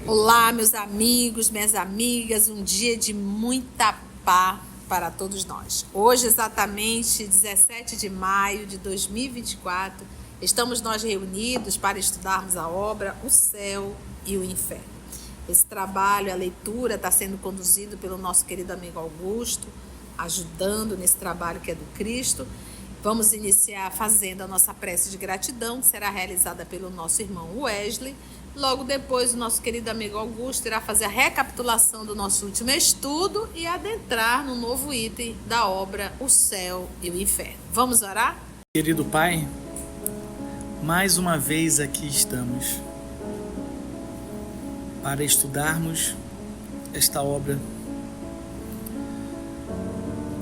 Olá, meus amigos, minhas amigas, um dia de muita paz para todos nós. Hoje, exatamente 17 de maio de 2024, estamos nós reunidos para estudarmos a obra O Céu e o Inferno. Esse trabalho, a leitura, está sendo conduzido pelo nosso querido amigo Augusto, ajudando nesse trabalho que é do Cristo. Vamos iniciar fazendo a nossa prece de gratidão, que será realizada pelo nosso irmão Wesley. Logo depois, o nosso querido amigo Augusto irá fazer a recapitulação do nosso último estudo e adentrar no novo item da obra O Céu e o Inferno. Vamos orar? Querido Pai, mais uma vez aqui estamos para estudarmos esta obra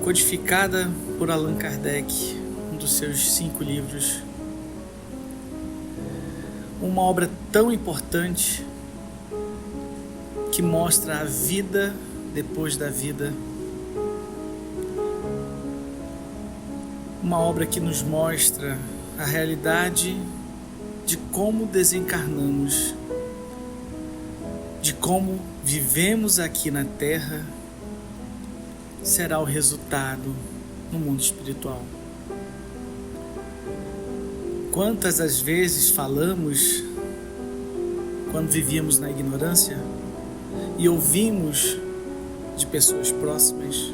codificada por Allan Kardec, um dos seus 5 livros. Uma obra tão importante que mostra a vida depois da vida. Uma obra que nos mostra a realidade de como desencarnamos, de como vivemos aqui na Terra, será o resultado no mundo espiritual. Quantas as vezes falamos, quando vivíamos na ignorância, e ouvimos de pessoas próximas,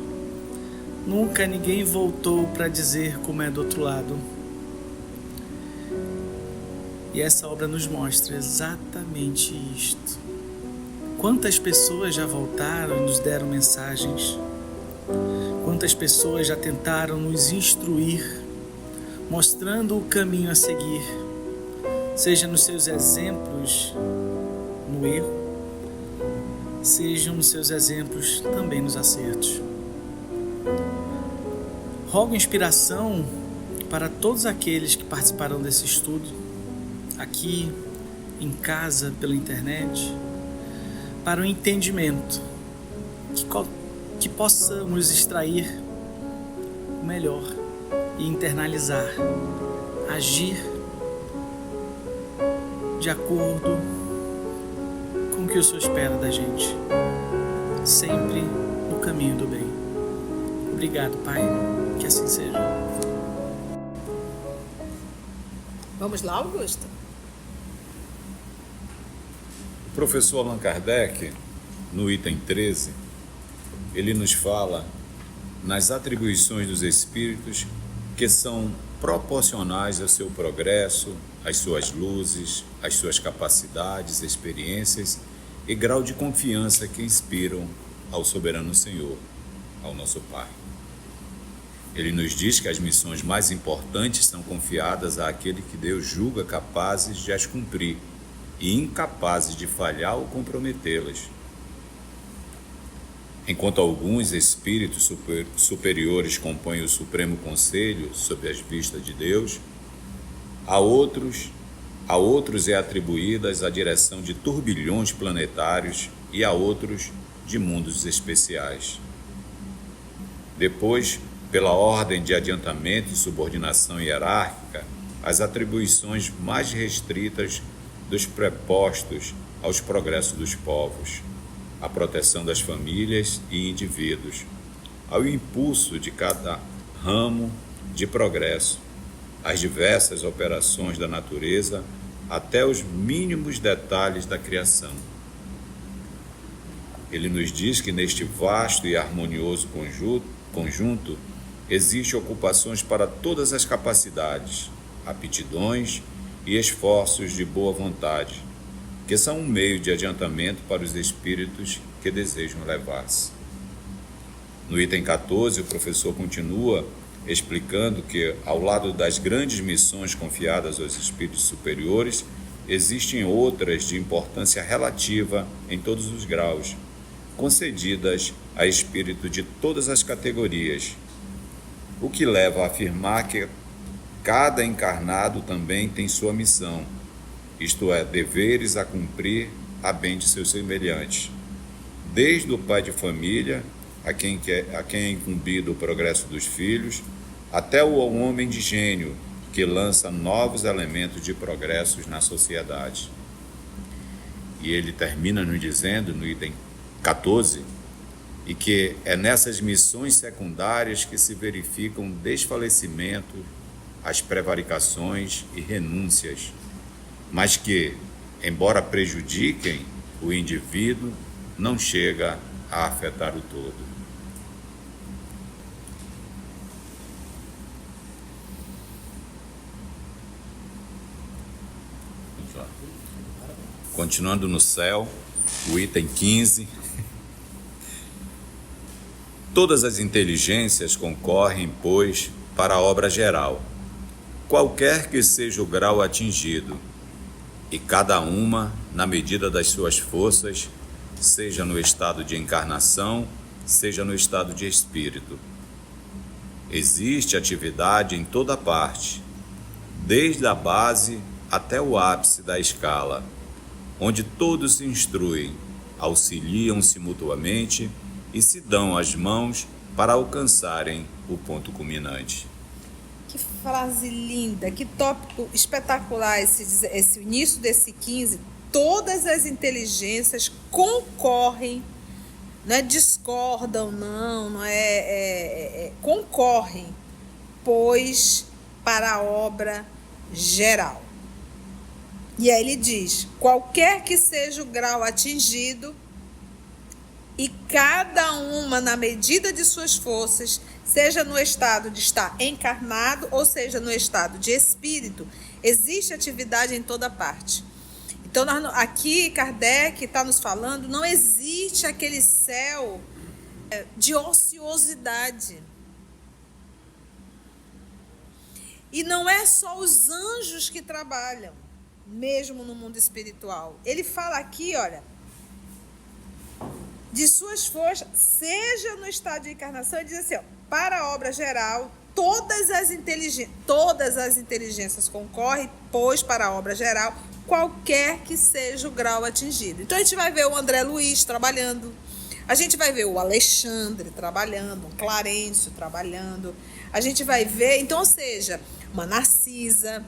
nunca ninguém voltou para dizer como é do outro lado. E essa obra nos mostra exatamente isto. Quantas pessoas já voltaram e nos deram mensagens? Quantas pessoas já tentaram nos instruir, mostrando o caminho a seguir, seja nos seus exemplos no erro, sejam nos seus exemplos também nos acertos. Rogo inspiração para todos aqueles que participarão desse estudo, aqui, em casa, pela internet, para o entendimento, que possamos extrair o melhor e internalizar, agir de acordo com o que o Senhor espera da gente, sempre no caminho do bem. Obrigado, Pai, que assim seja. Vamos lá, Augusto? O professor Allan Kardec, no item 13, ele nos fala nas atribuições dos espíritos que são proporcionais ao seu progresso, às suas luzes, às suas capacidades, experiências e grau de confiança que inspiram ao soberano Senhor, ao nosso Pai. Ele nos diz que as missões mais importantes são confiadas àquele que Deus julga capazes de as cumprir e incapazes de falhar ou comprometê-las. Enquanto alguns espíritos superiores compõem o Supremo Conselho sob as vistas de Deus, a outros é atribuídas a direção de turbilhões planetários e a outros de mundos especiais. Depois, pela ordem de adiantamento e subordinação hierárquica, as atribuições mais restritas dos prepostos aos progressos dos povos, à proteção das famílias e indivíduos, ao impulso de cada ramo de progresso, às diversas operações da natureza, até os mínimos detalhes da criação. Ele nos diz que neste vasto e harmonioso conjunto existem ocupações para todas as capacidades, aptidões e esforços de boa vontade, que são um meio de adiantamento para os espíritos que desejam elevar-se. No item 14, o professor continua explicando que, ao lado das grandes missões confiadas aos espíritos superiores, existem outras de importância relativa em todos os graus, concedidas a espíritos de todas as categorias, o que leva a afirmar que cada encarnado também tem sua missão, isto é, deveres a cumprir a bem de seus semelhantes, desde o pai de família, a quem é incumbido o progresso dos filhos, até o homem de gênio, que lança novos elementos de progressos na sociedade. e ele termina nos dizendo, no item 14, e que é nessas missões secundárias que se verificam desfalecimento, as prevaricações e renúncias, mas que, embora prejudiquem o indivíduo, não chega a afetar o todo. Continuando no céu, o item 15. Todas as inteligências concorrem, pois, para a obra geral, qualquer que seja o grau atingido, e cada uma, na medida das suas forças, seja no estado de encarnação, seja no estado de espírito. Existe atividade em toda parte, desde a base até o ápice da escala, onde todos se instruem, auxiliam-se mutuamente e se dão as mãos para alcançarem o ponto culminante. Que frase linda, que tópico espetacular esse início desse 15. Todas as inteligências concorrem, não é discordam, concorrem, pois para a obra geral. E aí ele diz, qualquer que seja o grau atingido, e cada uma na medida de suas forças, seja no estado de estar encarnado, ou seja no estado de espírito, existe atividade em toda parte. Então, aqui Kardec está nos falando, não existe aquele céu de ociosidade. E não é só os anjos que trabalham, mesmo no mundo espiritual. Ele fala aqui, olha, de suas forças, seja no estado de encarnação, ele diz assim, ó, para a obra geral, todas as inteligências concorrem, pois para a obra geral, qualquer que seja o grau atingido. Então a gente vai ver o André Luiz trabalhando, a gente vai ver o Alexandre trabalhando, o Clarencio trabalhando, a gente vai ver, então, ou seja, uma Narcisa.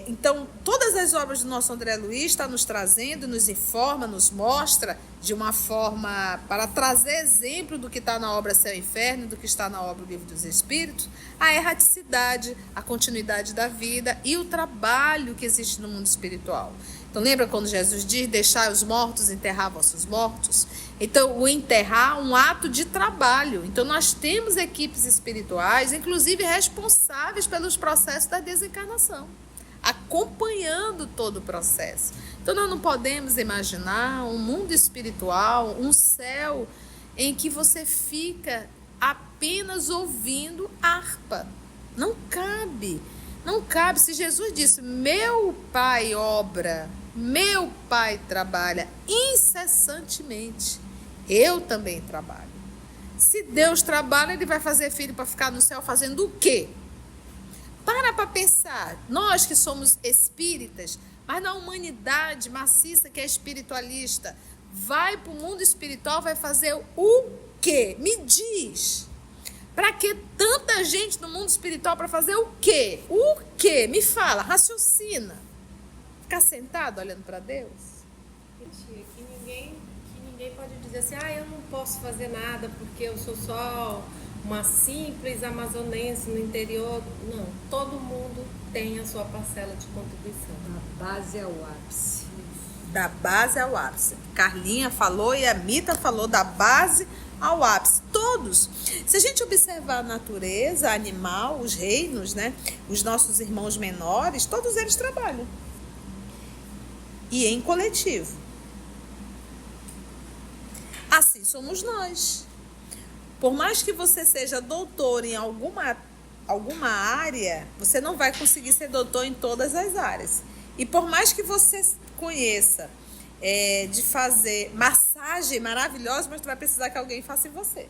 Então, todas as obras do nosso André Luiz está nos trazendo, nos informa, nos mostra de uma forma para trazer exemplo do que está na obra Céu e Inferno, do que está na obra O Livro dos Espíritos, a erraticidade, a continuidade da vida e o trabalho que existe no mundo espiritual. Então, lembra quando Jesus diz, deixai os mortos enterrar vossos mortos? Então, o enterrar é um ato de trabalho. Então, nós temos equipes espirituais, inclusive responsáveis pelos processos da desencarnação, acompanhando todo o processo. Então, nós não podemos imaginar um mundo espiritual, um céu em que você fica apenas ouvindo harpa. Não cabe. Não cabe. Se Jesus disse, meu Pai obra, meu Pai trabalha incessantemente, eu também trabalho. Se Deus trabalha, Ele vai fazer filho para ficar no céu fazendo o quê? Para pensar, nós que somos espíritas, mas na humanidade maciça que é espiritualista, vai para o mundo espiritual, vai fazer o quê? Me diz. Para que tanta gente no mundo espiritual para fazer o quê? O quê? Me fala, raciocina. Ficar sentado olhando para Deus? Que ninguém pode dizer assim, eu não posso fazer nada porque eu sou só uma simples amazonense no interior. Não, todo mundo tem a sua parcela de contribuição. Da base ao ápice. Da base ao ápice. Carlinha falou e a Mita falou da base ao ápice. Todos. Se a gente observar a natureza, animal, os reinos, né? Os nossos irmãos menores, todos eles trabalham. E em coletivo. Assim somos nós. Por mais que você seja doutor em alguma área, você não vai conseguir ser doutor em todas as áreas. E por mais que você conheça de fazer massagem maravilhosa, mas tu vai precisar que alguém faça em você.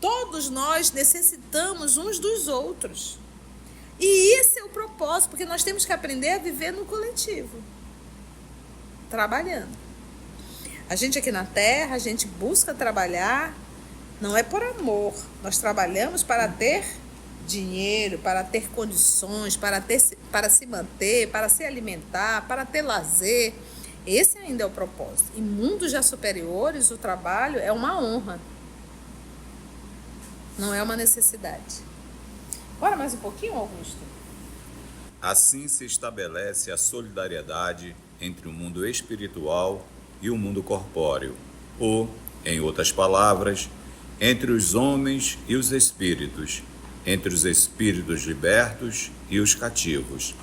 Todos nós necessitamos uns dos outros. E esse é o propósito, porque nós temos que aprender a viver no coletivo. Trabalhando. A gente aqui na Terra, a gente busca trabalhar, não é por amor. Nós trabalhamos para ter dinheiro, para ter condições, para se manter, para se alimentar, para ter lazer. Esse ainda é o propósito. Em mundos já superiores, o trabalho é uma honra. Não é uma necessidade. Bora mais um pouquinho, Augusto? Assim se estabelece a solidariedade entre o mundo espiritual e o mundo corpóreo, ou, em outras palavras, entre os homens e os espíritos, entre os espíritos libertos e os cativos.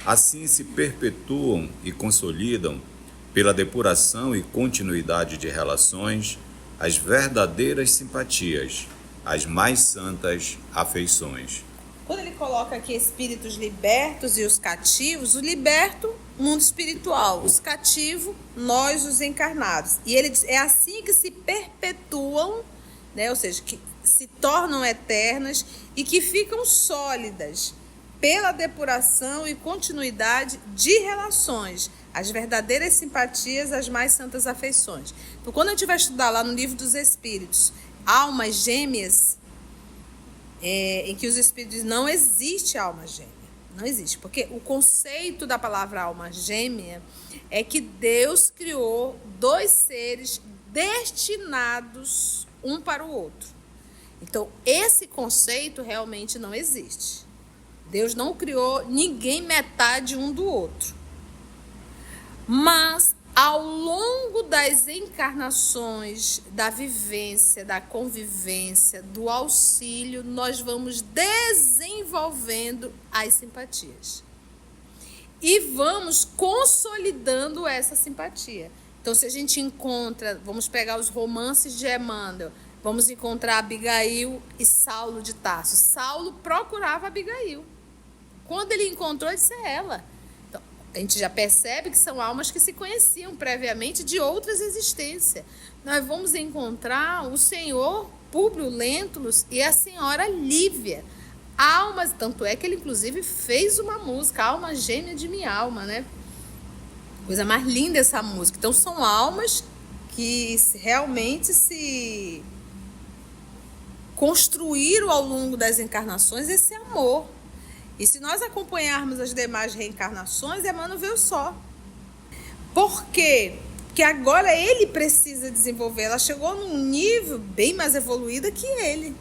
Assim se perpetuam e consolidam, pela depuração e continuidade de relações, as verdadeiras simpatias, as mais santas afeições. Quando ele coloca aqui espíritos libertos e os cativos, o liberto, mundo espiritual, os cativos, nós os encarnados. E ele diz, é assim que se perpetuam, né? Ou seja, que se tornam eternas e que ficam sólidas pela depuração e continuidade de relações, as verdadeiras simpatias, as mais santas afeições. Então, quando a gente vai estudar lá no livro dos Espíritos, almas gêmeas, em que os Espíritos não existe alma gêmea, não existe, porque o conceito da palavra alma gêmea é que Deus criou dois seres destinados um para o outro. Então, esse conceito realmente não existe. Deus não criou ninguém metade um do outro. Mas, ao longo das encarnações, da vivência, da convivência, do auxílio, nós vamos desenvolvendo as simpatias. E vamos consolidando essa simpatia. Então, se a gente encontra, vamos pegar os romances de Emmanuel, vamos encontrar Abigail e Saulo de Tarso. Saulo procurava Abigail. Quando ele encontrou, ele disse, é ela. Então, a gente já percebe que são almas que se conheciam previamente de outras existências. Nós vamos encontrar o senhor Públio Lentulus e a senhora Lívia. Almas, tanto é que ele inclusive fez uma música, Alma Gêmea de Minha Alma, né? Coisa mais linda essa música. Então são almas que realmente se construíram ao longo das encarnações esse amor. E se nós acompanharmos as demais reencarnações, Emmanuel veio só. Por quê? Porque agora ele precisa desenvolver. Ela chegou num nível bem mais evoluído que ele.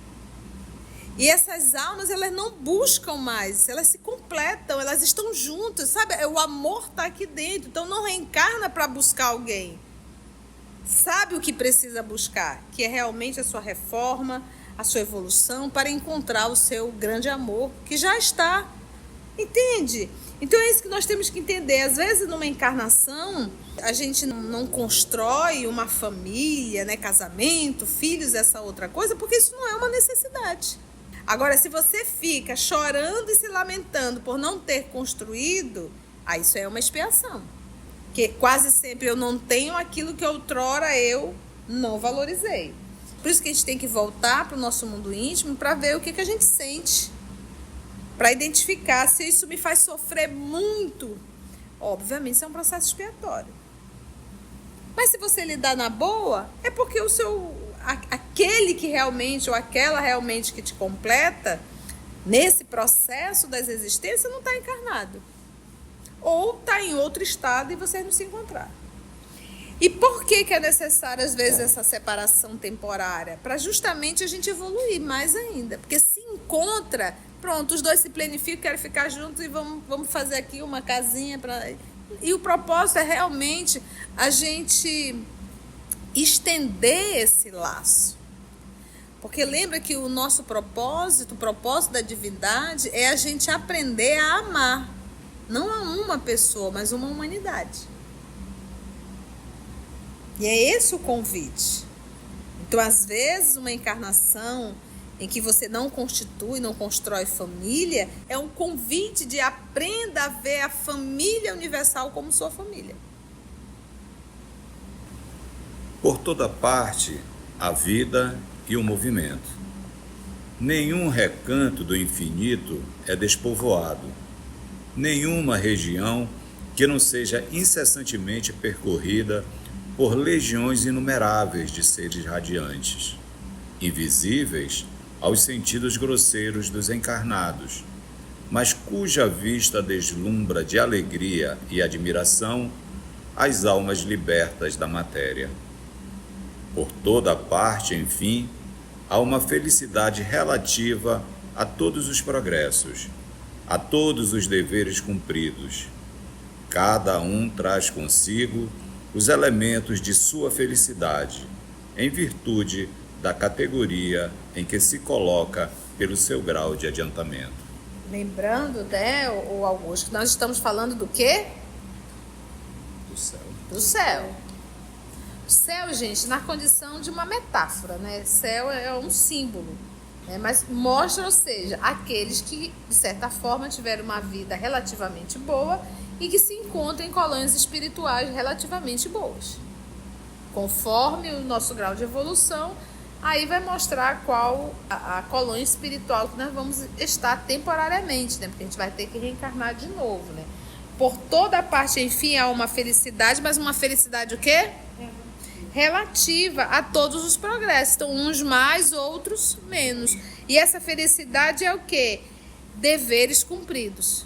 E essas almas, elas não buscam mais, elas se completam, elas estão juntas, sabe? O amor está aqui dentro, então não reencarna para buscar alguém. Sabe o que precisa buscar? Que é realmente a sua reforma, a sua evolução, para encontrar o seu grande amor, que já está. Entende? Então é isso que nós temos que entender. Às vezes, numa encarnação, a gente não constrói uma família, né? Casamento, filhos, essa outra coisa, porque isso não é uma necessidade. Agora, se você fica chorando e se lamentando por não ter construído, aí isso é uma expiação. Porque quase sempre eu não tenho aquilo que outrora eu não valorizei. Por isso que a gente tem que voltar para o nosso mundo íntimo para ver o que a gente sente. Para identificar se isso me faz sofrer muito. Obviamente, isso é um processo expiatório. Mas se você lidar na boa, é porque aquele que realmente, ou aquela realmente que te completa, nesse processo das existências, não está encarnado. Ou está em outro estado e vocês não se encontraram. E por que é necessário, às vezes, essa separação temporária? Para justamente a gente evoluir mais ainda. Porque se encontra, pronto, os dois se planificam, querem ficar juntos e vamos fazer aqui uma casinha. E o propósito é realmente a gente estender esse laço. Porque lembra que o nosso propósito, o propósito da divindade, é a gente aprender a amar. Não a uma pessoa, mas uma humanidade. E é esse o convite. Então, às vezes, uma encarnação em que você não constitui, não constrói família, é um convite de aprenda a ver a família universal como sua família. Por toda parte, a vida e o movimento. Nenhum recanto do infinito é despovoado. Nenhuma região que não seja incessantemente percorrida por legiões inumeráveis de seres radiantes, invisíveis aos sentidos grosseiros dos encarnados, mas cuja vista deslumbra de alegria e admiração as almas libertas da matéria. Por toda parte, enfim, há uma felicidade relativa a todos os progressos, a todos os deveres cumpridos. Cada um traz consigo os elementos de sua felicidade, em virtude da categoria em que se coloca pelo seu grau de adiantamento. Lembrando, né, o Augusto, que nós estamos falando do quê? Do céu. Do céu. O céu, gente, na condição de uma metáfora, né? Céu é um símbolo, né? Mas mostra, ou seja, aqueles que, de certa forma, tiveram uma vida relativamente boa e que se encontram em colônias espirituais relativamente boas. Conforme o nosso grau de evolução, aí vai mostrar qual a colônia espiritual que nós vamos estar temporariamente, né? Porque a gente vai ter que reencarnar de novo, né? Por toda parte, enfim, há uma felicidade, mas uma felicidade o quê? Relativa a todos os progressos. Então, uns mais, outros menos. E essa felicidade é o quê? Deveres cumpridos.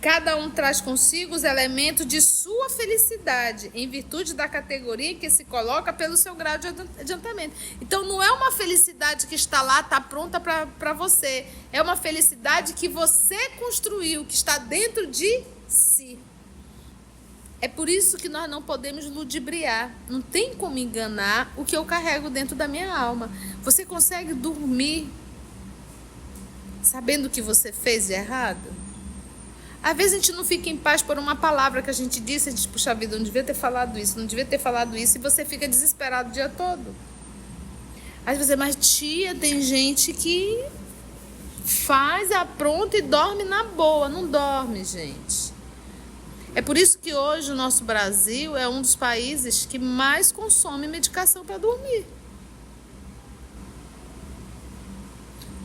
Cada um traz consigo os elementos de sua felicidade, em virtude da categoria que se coloca pelo seu grau de adiantamento. Então, não é uma felicidade que está lá, está pronta para você. É uma felicidade que você construiu, que está dentro de si. É por isso que nós não podemos ludibriar. Não tem como enganar o que eu carrego dentro da minha alma. Você consegue dormir sabendo o que você fez de errado? Às vezes a gente não fica em paz por uma palavra que a gente disse, a gente, puxa vida, não devia ter falado isso, não devia ter falado isso, e você fica desesperado o dia todo. Às vezes, mas tia, tem gente que faz, apronta e dorme na boa. Não dorme, gente. É por isso que hoje o nosso Brasil é um dos países que mais consome medicação para dormir.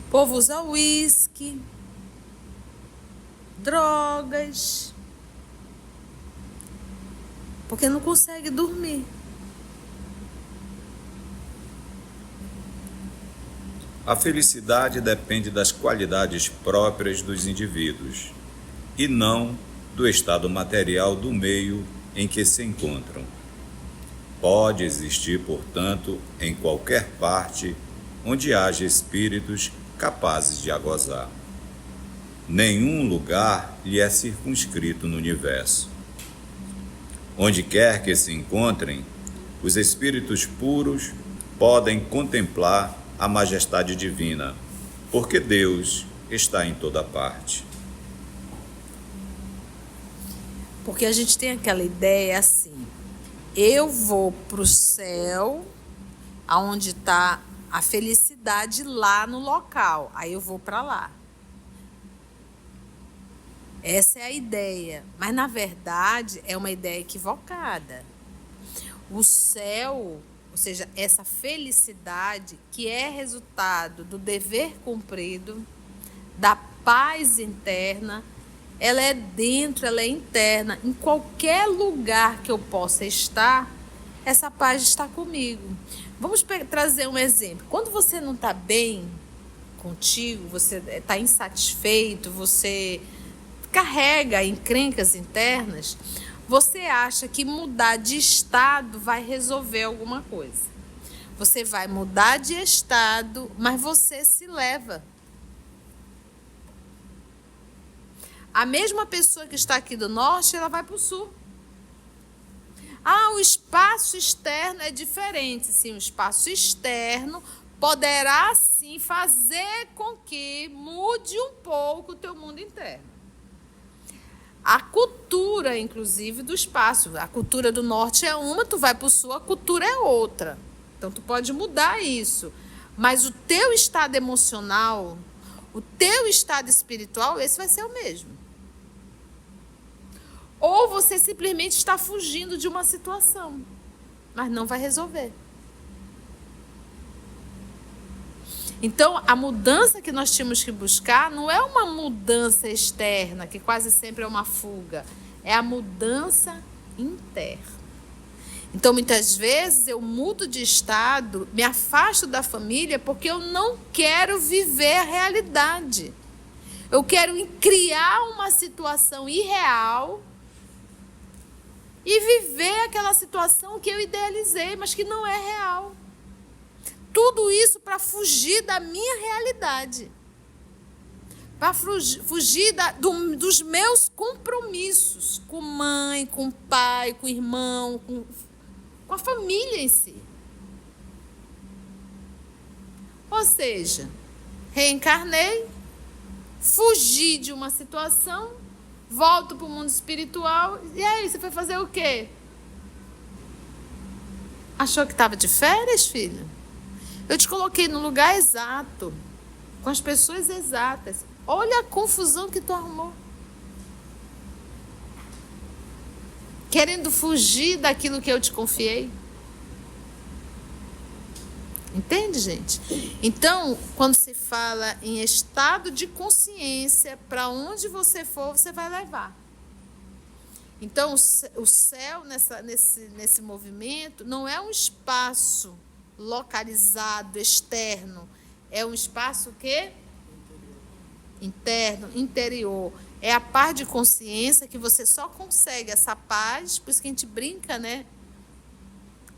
O povo usa uísque, drogas, porque não consegue dormir. A felicidade depende das qualidades próprias dos indivíduos e não do estado material do meio em que se encontram. Pode existir, portanto, em qualquer parte onde haja espíritos capazes de a gozar. Nenhum lugar lhe é circunscrito no universo. Onde quer que se encontrem, os espíritos puros podem contemplar a majestade divina, porque Deus está em toda parte. Porque a gente tem aquela ideia assim, eu vou para o céu, aonde está a felicidade lá no local, aí eu vou para lá. Essa é a ideia, mas na verdade é uma ideia equivocada. O céu, ou seja, essa felicidade que é resultado do dever cumprido, da paz interna, ela é dentro, ela é interna. Em qualquer lugar que eu possa estar, essa paz está comigo. Vamos trazer um exemplo. Quando você não está bem contigo, você está insatisfeito, você carrega encrencas internas, você acha que mudar de estado vai resolver alguma coisa. Você vai mudar de estado, mas você se leva. A mesma pessoa que está aqui do norte, ela vai para o sul. O espaço externo é diferente. Sim, o espaço externo poderá, sim, fazer com que mude um pouco o teu mundo interno. A cultura, inclusive, do espaço. A cultura do norte é uma, tu vai para o sul, a cultura é outra. Então, tu pode mudar isso. Mas o teu estado emocional, o teu estado espiritual, esse vai ser o mesmo. Ou você simplesmente está fugindo de uma situação, mas não vai resolver. Então, a mudança que nós temos que buscar não é uma mudança externa, que quase sempre é uma fuga. É a mudança interna. Então, muitas vezes, eu mudo de estado, me afasto da família, porque eu não quero viver a realidade. Eu quero criar uma situação irreal e viver aquela situação que eu idealizei, mas que não é real. Tudo isso para fugir da minha realidade. Para fugir dos meus compromissos com mãe, com pai, com irmão, com a família em si. Ou seja, reencarnei, fugi de uma situação, volto para o mundo espiritual, e aí, você foi fazer o quê? Achou que estava de férias, filho? Eu te coloquei no lugar exato, com as pessoas exatas. Olha a confusão que tu arrumou. Querendo fugir daquilo que eu te confiei. Entende, gente? Então, quando se fala em estado de consciência, para onde você for, você vai levar. Então, o céu, nesse movimento, não é um espaço localizado, externo. É um espaço que? Interno, interior. É a paz de consciência que você só consegue essa paz, por isso que a gente brinca, né?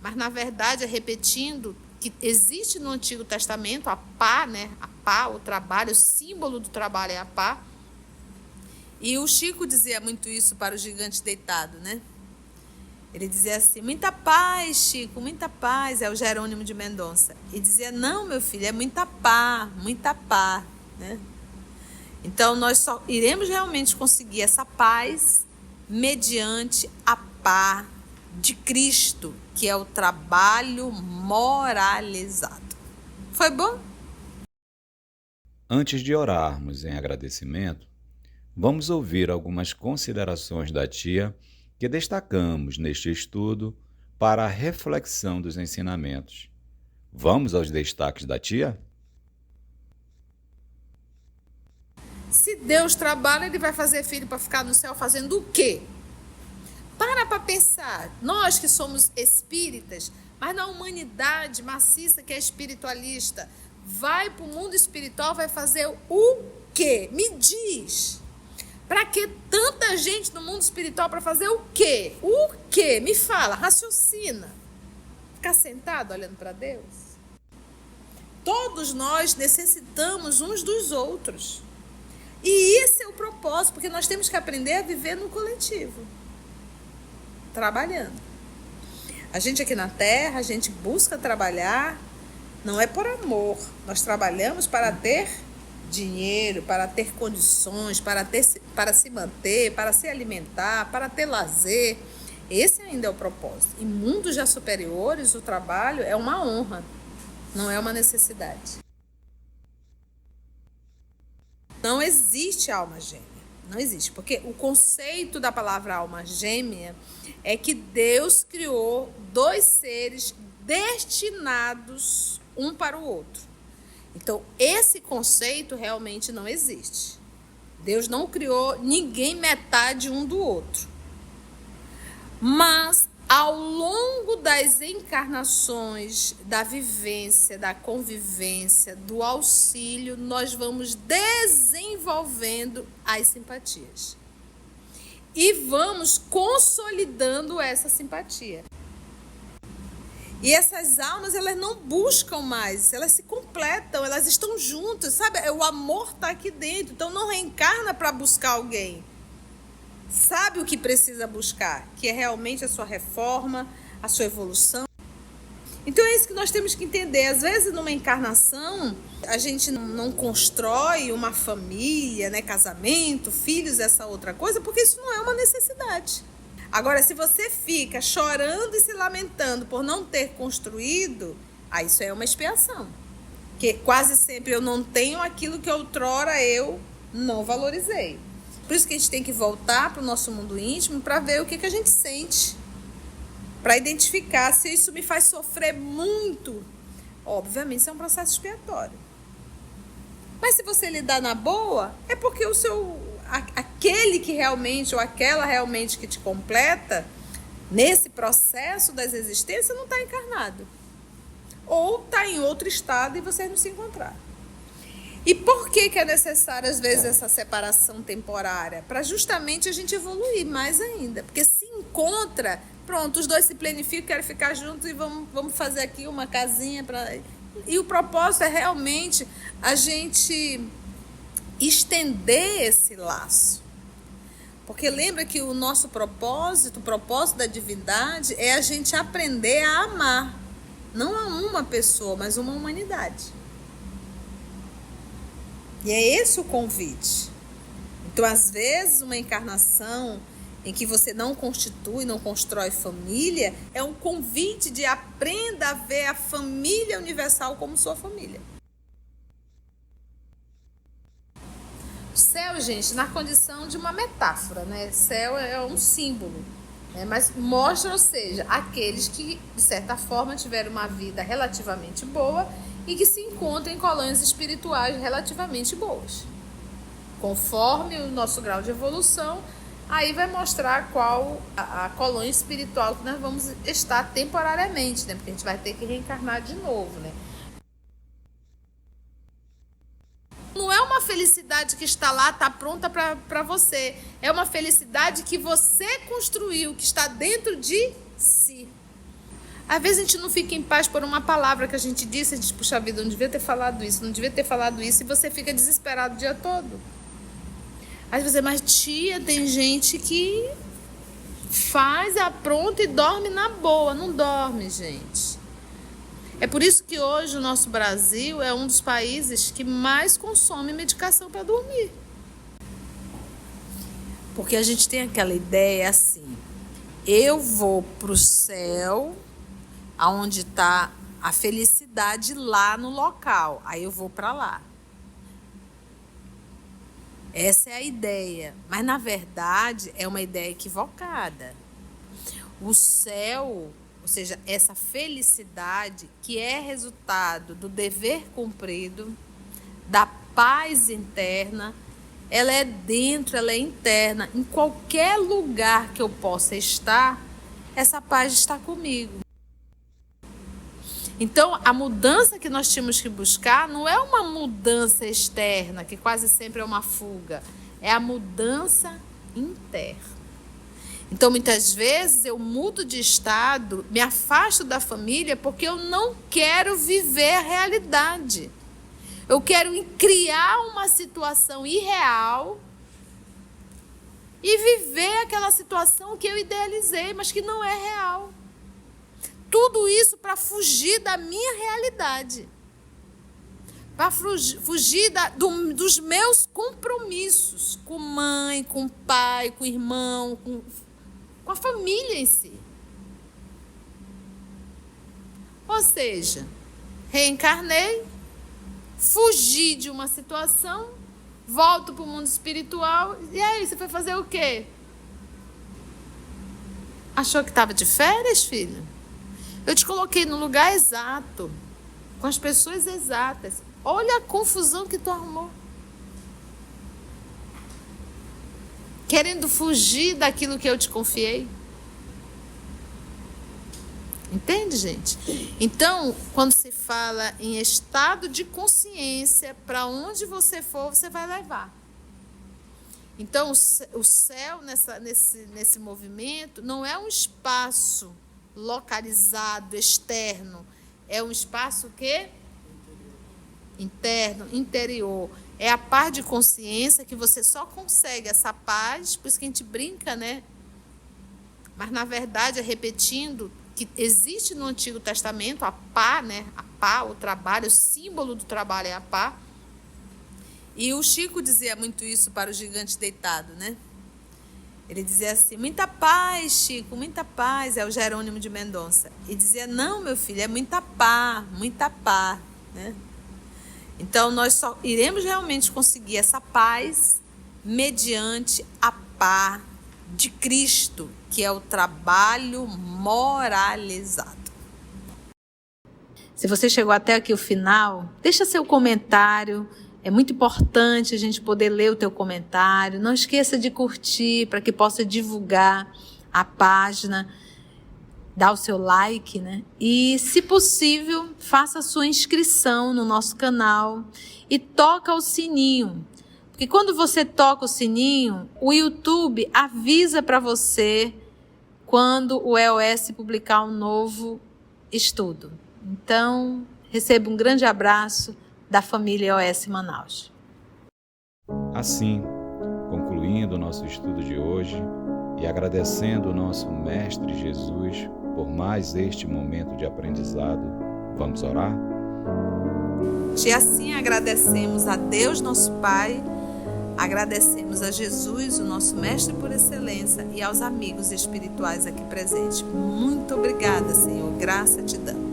Mas, na verdade, repetindo, que existe no Antigo Testamento a pá, né? A pá, o trabalho, o símbolo do trabalho é a pá. E o Chico dizia muito isso para o gigante deitado, né? Ele dizia assim, muita paz, Chico, muita paz, é o Jerônimo de Mendonça. E dizia, não, meu filho, é muita pá, né? Então, nós só iremos realmente conseguir essa paz mediante a pá de Cristo, que é o trabalho moralizado. Foi bom? Antes de orarmos em agradecimento, vamos ouvir algumas considerações da tia que destacamos neste estudo para a reflexão dos ensinamentos. Vamos aos destaques da tia? Se Deus trabalha, ele vai fazer filho para ficar no céu fazendo o quê? Para pensar, nós que somos espíritas, mas na humanidade maciça que é espiritualista, vai para o mundo espiritual, vai fazer o quê? Me diz. Para que tanta gente no mundo espiritual para fazer o quê? O quê? Me fala, raciocina. Ficar sentado olhando para Deus? Todos nós necessitamos uns dos outros. E esse é o propósito, porque nós temos que aprender a viver no coletivo. Trabalhando. A gente aqui na Terra, a gente busca trabalhar, não é por amor. Nós trabalhamos para ter dinheiro, para ter condições, para se manter, para se alimentar, para ter lazer. Esse ainda é o propósito. Em mundos já superiores, o trabalho é uma honra, não é uma necessidade. Não existe alma gêmea. Não existe, porque o conceito da palavra alma gêmea é que Deus criou dois seres destinados um para o outro. Então, esse conceito realmente não existe. Deus não criou ninguém metade um do outro. Mas, ao longo das encarnações, da vivência, da convivência, do auxílio, nós vamos desenvolvendo as simpatias. E vamos consolidando essa simpatia. E essas almas, elas não buscam mais, elas se completam, elas estão juntas, sabe? O amor está aqui dentro, então não reencarna para buscar alguém. Sabe o que precisa buscar, que é realmente a sua reforma, a sua evolução. Então é isso que nós temos que entender. Às vezes, numa encarnação, a gente não constrói uma família, né, casamento, filhos, essa outra coisa, porque isso não é uma necessidade. Agora, se você fica chorando e se lamentando por não ter construído, aí isso é uma expiação. Porque quase sempre eu não tenho aquilo que outrora eu não valorizei. Por isso que a gente tem que voltar para o nosso mundo íntimo para ver o que a gente sente. Para identificar se isso me faz sofrer muito. Obviamente, isso é um processo expiatório. Mas se você lidar na boa, é porque aquele que realmente, ou aquela realmente que te completa, nesse processo das existências, não está encarnado. Ou está em outro estado e vocês não se encontraram. E por que é necessário, às vezes, essa separação temporária? Para justamente a gente evoluir mais ainda. Porque se encontra, pronto, os dois se planificam, querem ficar juntos e vamos fazer aqui uma casinha para... E o propósito é realmente a gente estender esse laço. Porque lembra que o nosso propósito, o propósito da divindade, é a gente aprender a amar. Não a uma pessoa, mas uma humanidade. E é esse o convite. Então, às vezes, uma encarnação em que você não constitui, não constrói família, é um convite de aprenda a ver a família universal como sua família. Céu, gente, na condição de uma metáfora, né? Céu é um símbolo, né? Mas mostra, ou seja, aqueles que, de certa forma, tiveram uma vida relativamente boa e que se encontram em colônias espirituais relativamente boas. Conforme o nosso grau de evolução, aí vai mostrar qual a colônia espiritual que nós vamos estar temporariamente, né? Porque a gente vai ter que reencarnar de novo, né? Não é uma felicidade que está lá, está pronta para você. É uma felicidade que você construiu, que está dentro de si. Às vezes a gente não fica em paz por uma palavra que a gente disse, a gente, puxa vida, não devia ter falado isso, não devia ter falado isso, e você fica desesperado o dia todo. Aí você, mas tia, tem gente que faz, apronta e dorme na boa. Não dorme, gente. É por isso que hoje o nosso Brasil é um dos países que mais consome medicação para dormir. Porque a gente tem aquela ideia assim, eu vou para o céu, aonde está a felicidade lá no local, aí eu vou para lá. Essa é a ideia, mas na verdade é uma ideia equivocada. O céu, ou seja, essa felicidade que é resultado do dever cumprido, da paz interna, ela é dentro, ela é interna. Em qualquer lugar que eu possa estar, essa paz está comigo. Então, a mudança que nós tínhamos que buscar não é uma mudança externa, que quase sempre é uma fuga. É a mudança interna. Então, muitas vezes, eu mudo de estado, me afasto da família, porque eu não quero viver a realidade. Eu quero criar uma situação irreal e viver aquela situação que eu idealizei, mas que não é real. Tudo isso para fugir da minha realidade. Para fugir dos meus compromissos com mãe, com pai, com irmão, com a família em si. Ou seja, reencarnei, fugi de uma situação, volto para o mundo espiritual, e aí, você foi fazer o quê? Achou que estava de férias, filho? Eu te coloquei no lugar exato, com as pessoas exatas. Olha a confusão que tu arrumou. Querendo fugir daquilo que eu te confiei. Entende, gente? Então, quando se fala em estado de consciência, para onde você for, você vai levar. Então, o céu nesse movimento não é um espaço localizado, externo. É um espaço que? Interno, interior. É a paz de consciência que você só consegue essa paz, por isso que a gente brinca, né? Mas, na verdade, repetindo, que existe no Antigo Testamento a pá, né? A pá, o trabalho, o símbolo do trabalho é a pá. E o Chico dizia muito isso para o gigante deitado, né? Ele dizia assim, muita paz, Chico, muita paz. É o Jerônimo de Mendonça. E dizia, não, meu filho, é muita pá, né? Então, nós só iremos realmente conseguir essa paz mediante a pá de Cristo, que é o trabalho moralizado. Se você chegou até aqui o final, deixa seu comentário. É muito importante a gente poder ler o teu comentário. Não esqueça de curtir para que possa divulgar a página. dá o seu like, né? E, se possível, faça a sua inscrição no nosso canal e toca o sininho. Porque quando você toca o sininho, o YouTube avisa para você quando o EOS publicar um novo estudo. Então, receba um grande abraço da família EOS Manaus. Assim, concluindo o nosso estudo de hoje e agradecendo o nosso Mestre Jesus por mais este momento de aprendizado, vamos orar? E assim agradecemos a Deus, nosso Pai, agradecemos a Jesus, o nosso Mestre por excelência, e aos amigos espirituais aqui presentes. Muito obrigada, Senhor. Graça te damos.